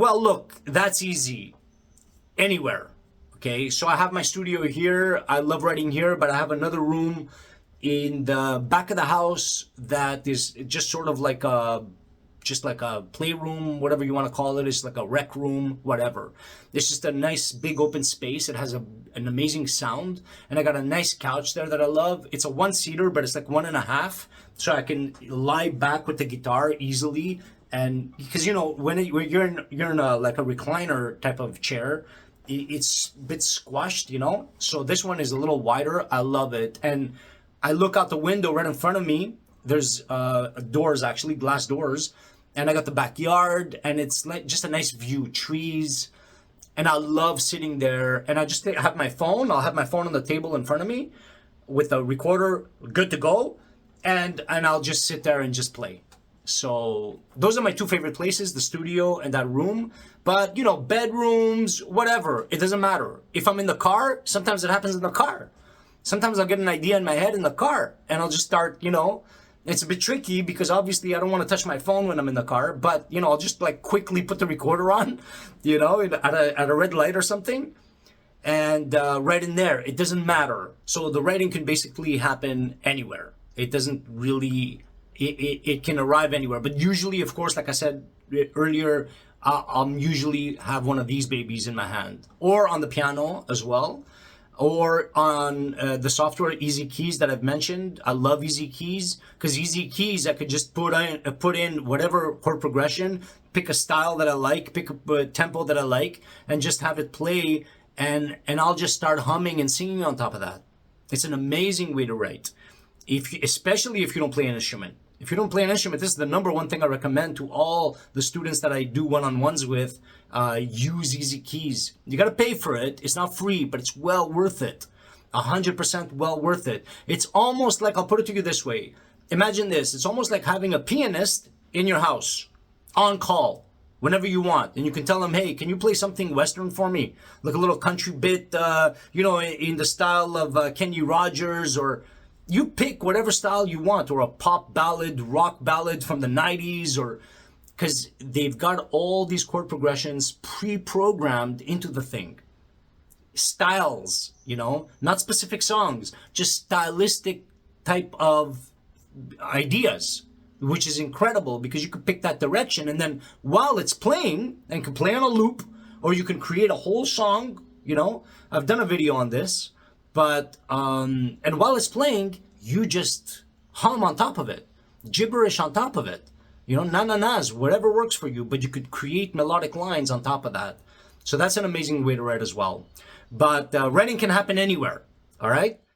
Well, look, that's easy. Anywhere. Okay, so I have my studio here. I love writing here, but I have another room in the back of the house that is just sort of like a playroom, whatever you want to call it. It's like a rec room, whatever. It's just a nice big open space. It has an amazing sound, and I got a nice couch there that I love. It's a one-seater, but it's like 1.5, so I can lie back with the guitar easily. And because when you're in a like a recliner type of chair, it's a bit squashed, so this one is a little wider. I love it. And I look out the window right in front of me. There's doors, actually glass doors, and I got the backyard, and it's like just a nice view, trees, and I love sitting there. And I just have my phone. I'll have my phone on the table in front of me with a recorder good to go, and I'll just sit there and just play. So those are my two favorite places, the studio and that room. But bedrooms, whatever, it doesn't matter. If I'm in the car, sometimes it happens in the car. Sometimes I'll get an idea in my head in the car, and I'll just start, it's a bit tricky because obviously I don't want to touch my phone when I'm in the car, but I'll just like quickly put the recorder on, at a red light or something, and right in there. It doesn't matter. So the writing can basically happen anywhere. It doesn't really, it can arrive anywhere. But usually, of course, like I said earlier, I'll usually have one of these babies in my hand, or on the piano as well, or on the software EZkeys that I've mentioned. I love EZkeys because EZkeys, I could just put in whatever chord progression, pick a style that I like, pick a tempo that I like, and just have it play, and I'll just start humming and singing on top of that. It's an amazing way to write, especially if you don't play an instrument. If you don't play an instrument, this is the number one thing I recommend to all the students that I do one-on-ones with. Use EZkeys. You got to pay for it. It's not free, but it's well worth it. 100% well worth it. It's almost like, I'll put it to you this way. Imagine this. It's almost like having a pianist in your house on call whenever you want. And you can tell them, hey, can you play something Western for me? Like a little country bit, in the style of Kenny Rogers, or you pick whatever style you want, or a pop ballad, rock ballad from the 90s, or because they've got all these chord progressions pre-programmed into the thing. Styles, not specific songs, just stylistic type of ideas, which is incredible because you could pick that direction, and then while it's playing, and can play on a loop, or you can create a whole song. I've done a video on this. But, and while it's playing, you just hum on top of it, gibberish on top of it, na-na-nas, whatever works for you, but you could create melodic lines on top of that. So that's an amazing way to write as well. But writing can happen anywhere, all right?